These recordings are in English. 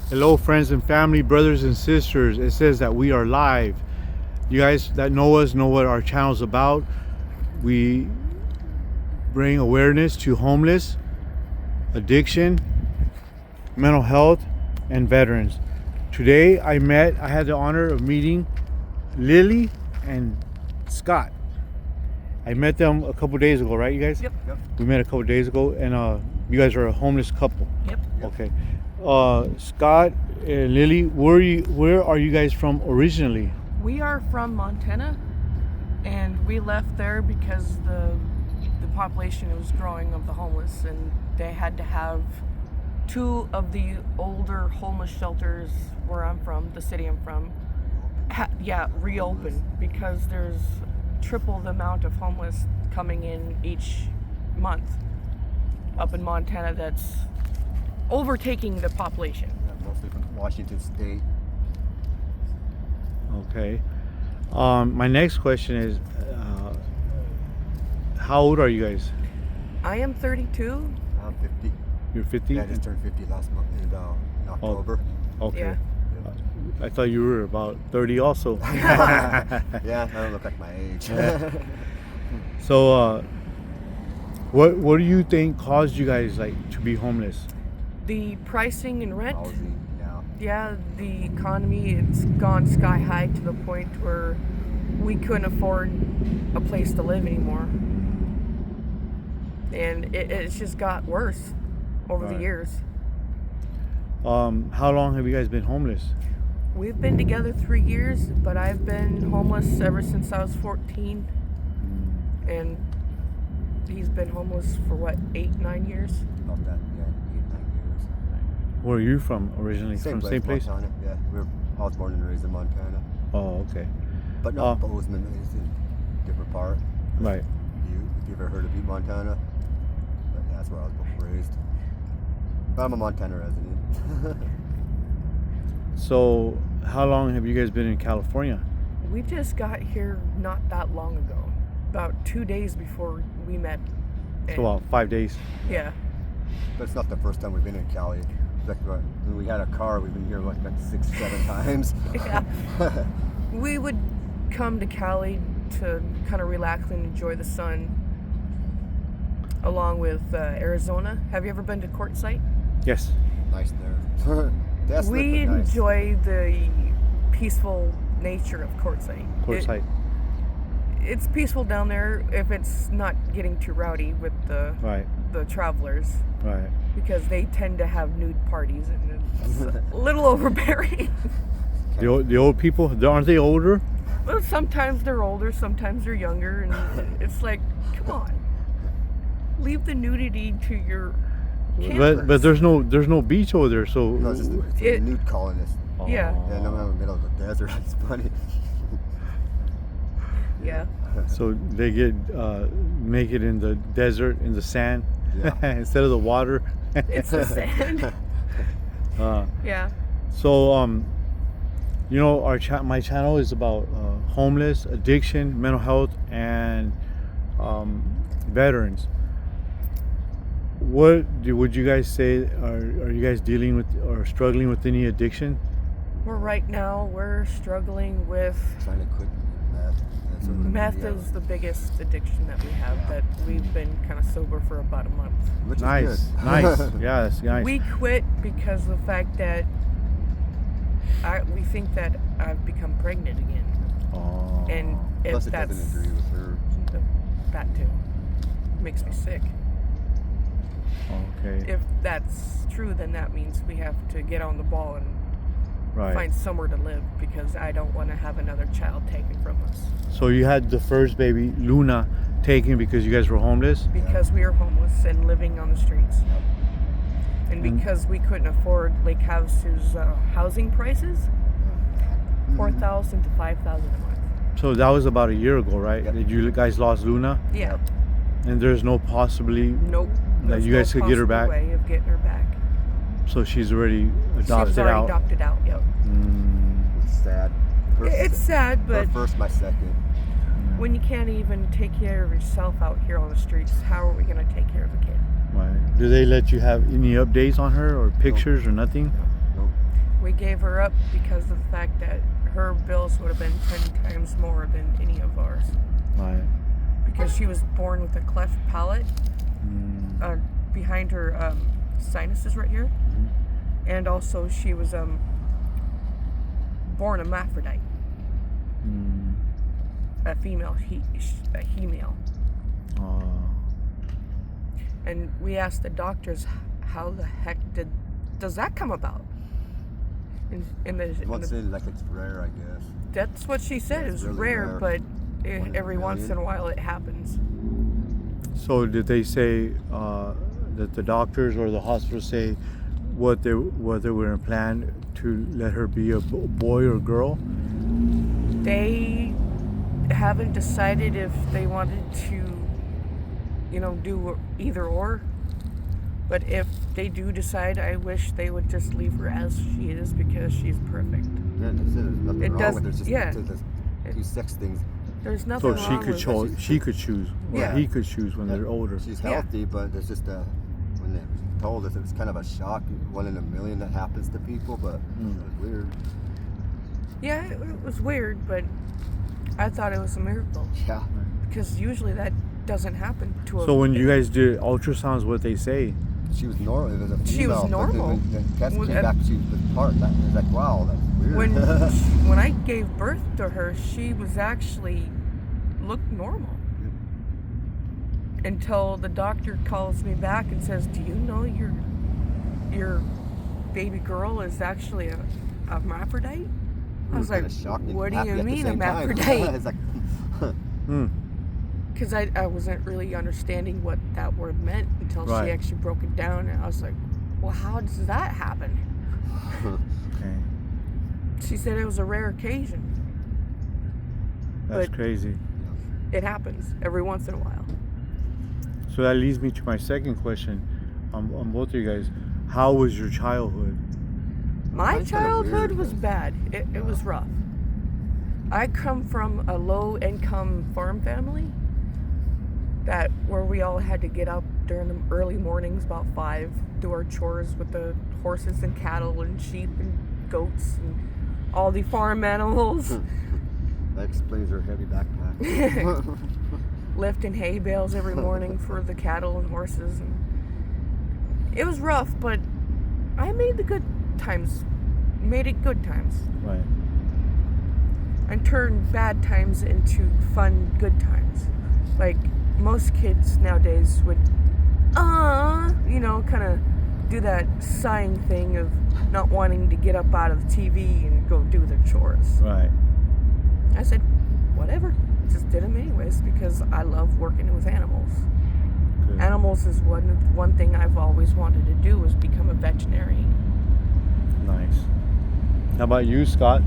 Hello, friends and family, brothers and sisters. It says that we are live. You guys that know us know what our channel is about. We bring awareness to homeless, addiction, mental health, and veterans. Today I had the honor of meeting Lilly and Scott. I met them a couple days ago, right, you guys? Yep. We met a couple days ago, and you guys are a homeless couple. Yep. Okay. Scott and Lilly, where are you guys from originally? We are from Montana, and we left there because the population was growing of the homeless, and they had to have two of the older homeless shelters where I'm from, the city I'm from, reopen because there's triple the amount of homeless coming in each month up in Montana. That's overtaking the population. Mostly from Washington State. Okay. My next question is, how old are you guys? I am 32. I'm 50. You're 50? Yeah, I just turned 50 last month in October. Okay. Yeah. I thought you were about 30 also. Yeah, I don't look like my age. So, what do you think caused you guys to be homeless? The pricing and rent. Housing, yeah. Yeah, the economy, it's gone sky high to the point where we couldn't afford a place to live anymore. And it's just got worse over the Right. years. How long have you guys been homeless? We've been together 3 years, but I've been homeless ever since I was 14. And he's been homeless for what, 8-9 years? About that, yeah, 8-9 years. Where are you from originally? Same From place, same place? Montana. Yeah, I was born and raised in Montana. Oh, okay. But no, Bozeman is in a different part. Right. If you ever heard of Butte, Montana. But yeah, that's where I was born and raised. But I'm a Montana resident. So, how long have you guys been in California? We just got here not that long ago. About 2 days before we met. So, about 5 days. Yeah. But it's not the first time we've been in Cali. Like, when we had a car, we've been here like 6-7 times. Yeah. We would come to Cali to kind of relax and enjoy the sun, along with Arizona. Have you ever been to Quartzsite? Yes. Nice there. That's We nice. enjoy the peaceful nature of Quartzsite. Quartzsite. It's peaceful down there if it's not getting too rowdy with the travelers, Right. because they tend to have nude parties and it's a little overbearing. The old people, aren't they older? Well, sometimes they're older, sometimes they're younger, and it's like, come on, leave the nudity to your campers. But there's no beach over there, so No, it's a nude colonist. Yeah. Yeah, no, I'm in the middle of the desert. It's funny. Yeah. So they get naked in the desert, in the sand, Yeah. instead of the water. It's the sand. Yeah. So my channel is about homeless, addiction, mental health, and veterans. Would you guys say are you guys dealing with or struggling with any addiction? Well, right now we're struggling with Trying to quit meth. That's what meth yeah. is the biggest addiction that we have, that we've been kind of sober for about a month. Which is Nice, good. nice. Yeah, that's nice. We quit because of the fact that we think that I've become pregnant again. Oh. And if Plus, it that's doesn't agree with her. that too makes me sick. Okay. If that's true, then that means we have to get on the ball and Right. find somewhere to live, because I don't want to have another child taken from us So you had the first baby, Luna, taken because you guys were homeless? because we are homeless and living on the streets. And And- because we couldn't afford Lake Havasu's housing prices, $4,000 to $5,000 a month. So that was about a year ago, right? Yep. Did you guys lost Luna? Yeah. And there's no possibly, Nope. That There's you guys no could get her possible back? way of getting her back. so she's already She adopted was already out. adopted out. Yep. It's sad. It's sad, Her but first, my second. when you can't even take care of yourself out here on the streets, how are we going to take care of a kid? Right. Do they let you have any updates on her or pictures or nothing? Nope. We gave her up because of the fact that her bills would have been 10 times more than any of ours. Right. Because she was born with a cleft palate behind her sinuses right here. Mm-hmm. And also she was born a hermaphrodite. A female, a he-male. And we asked the doctors, how the heck does that come about? Once in, like it's rare, I guess. That's what she said. Yeah, it's really rare, but every once in million. a while it happens. So did they say that the doctors or the hospital say what they were going to plan to let her be a boy or girl? They haven't decided if they wanted to, do either or. But if they do decide, I wish they would just leave her as she is because she's perfect. Yeah, that's it. There's nothing It wrong does- with it. It's just yeah. the two sex things. There's nothing So she wrong could with choose. it. She could choose, or Yeah. he could choose when they're older. She's Yeah. healthy, but there's just when they told us, it was kind of a shock. 1 in a million that happens to people, but it was weird. Yeah, it was weird, but I thought it was a miracle Yeah. because usually that doesn't happen to a. So when you guys did ultrasounds, what they say? She was normal. It was a female. She was but then normal. when the test Well, came back, she was part. That was like, wow, that's weird. when I gave birth to her, she was actually looked normal. Until the doctor calls me back and says, "Do you know your baby girl is actually a hermaphrodite?" I was like, kinda shocked and "What do happy you at the mean same time. hermaphrodite?" It's like, Because I wasn't really understanding what that word meant until Right. she actually broke it down, and I was like, "Well, how does that happen?" Okay, She said it was a rare occasion. that's But- crazy. It happens every once in a while. So that leads me to my second question on both of you guys. How was your childhood? My Mine's kinda childhood weird. was bad. It was rough. I come from a low-income farm family where we all had to get up during the early mornings, about 5, do our chores with the horses and cattle and sheep and goats and all the farm animals, that explains her heavy backpack. lifting hay bales every morning for the cattle and horses. And it was rough, but I made it good times. Right. And turned bad times into fun, good times. Like most kids nowadays would, kind of do that sighing thing of not wanting to get up out of the TV and go do their chores. Right. I said, whatever, just did them anyways because I love working with animals. Good. Animals is one thing I've always wanted to do was become a veterinarian. Nice. How about you, Scott?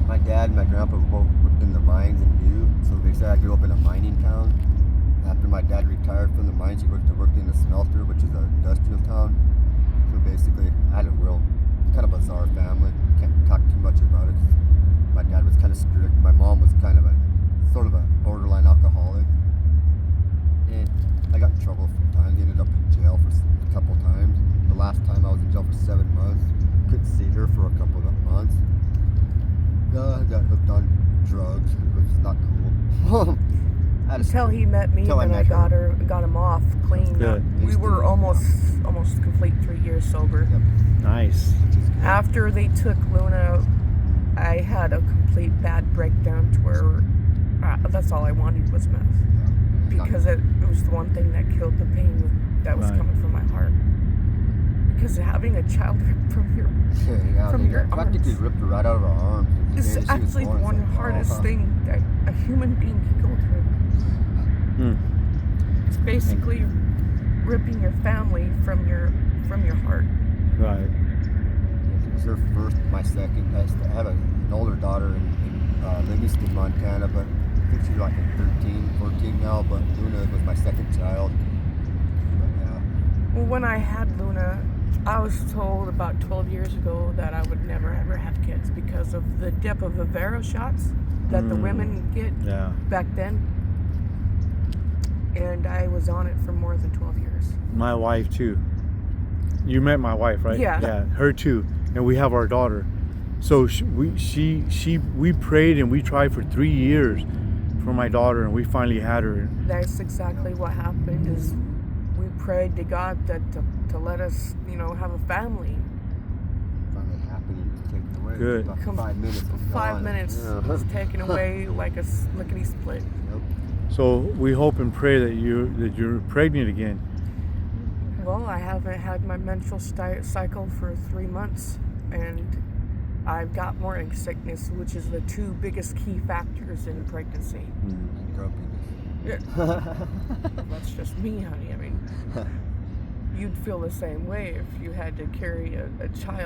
My dad and my grandpa both worked in the mines in Butte, so basically I grew up in a mining town. After my dad retired from the mines, he went to work in a smelter, which is an industrial town. So basically, I had a real kind of bizarre family. Can't talk too much about it 'cause my dad was kind of strict. My mom was kind of sort of a borderline alcoholic. And I got in trouble a few times. Ended up in jail for a couple times. The last time I was in jail for 7 months. Couldn't see her for a couple of months. I got hooked on drugs, which is not cool. Until he met me, Until I and I met got him off clean. Good. We were almost complete 3 years sober. Yep. Nice. Which is good. After they took Luna, I had a complete bad breakdown to where that's all I wanted was meth. Because it was the one thing that killed the pain that was Right. coming from my heart. Because having a child ripped from your from your practically arms ripped her right out of her arms. The is day she was actually born, one of it's the like, hardest oh. thing that a human being can go through. It's basically ripping your family from your heart. Right. It was her first, my second. I have an older daughter in Livingston, Montana, but I think she's like 13, 14 now. But Luna was my second child. But yeah. Well, when I had Luna, I was told about 12 years ago that I would never ever have kids because of the Depo-Vivero shots that the women get Yeah. back then. And I was on it for more than 12 years. My wife too. You met my wife, right? Yeah. Yeah. Her too. and we have our daughter. So we prayed and we tried for 3 years for my daughter, and we finally had her. That's exactly what happened. Is we prayed to God that to let us, have a family. Finally happened. It was taken away. Good. About 5 minutes. Was 5 gone. minutes Yeah. was taken away like a lickety split. Yep. So we hope and pray that you're pregnant again. Well, I haven't had my menstrual cycle for 3 months, and I've got morning sickness, which is the 2 biggest key factors in pregnancy. Grumpiness. Yeah. That's just me, honey. I mean, you'd feel the same way if you had to carry a child.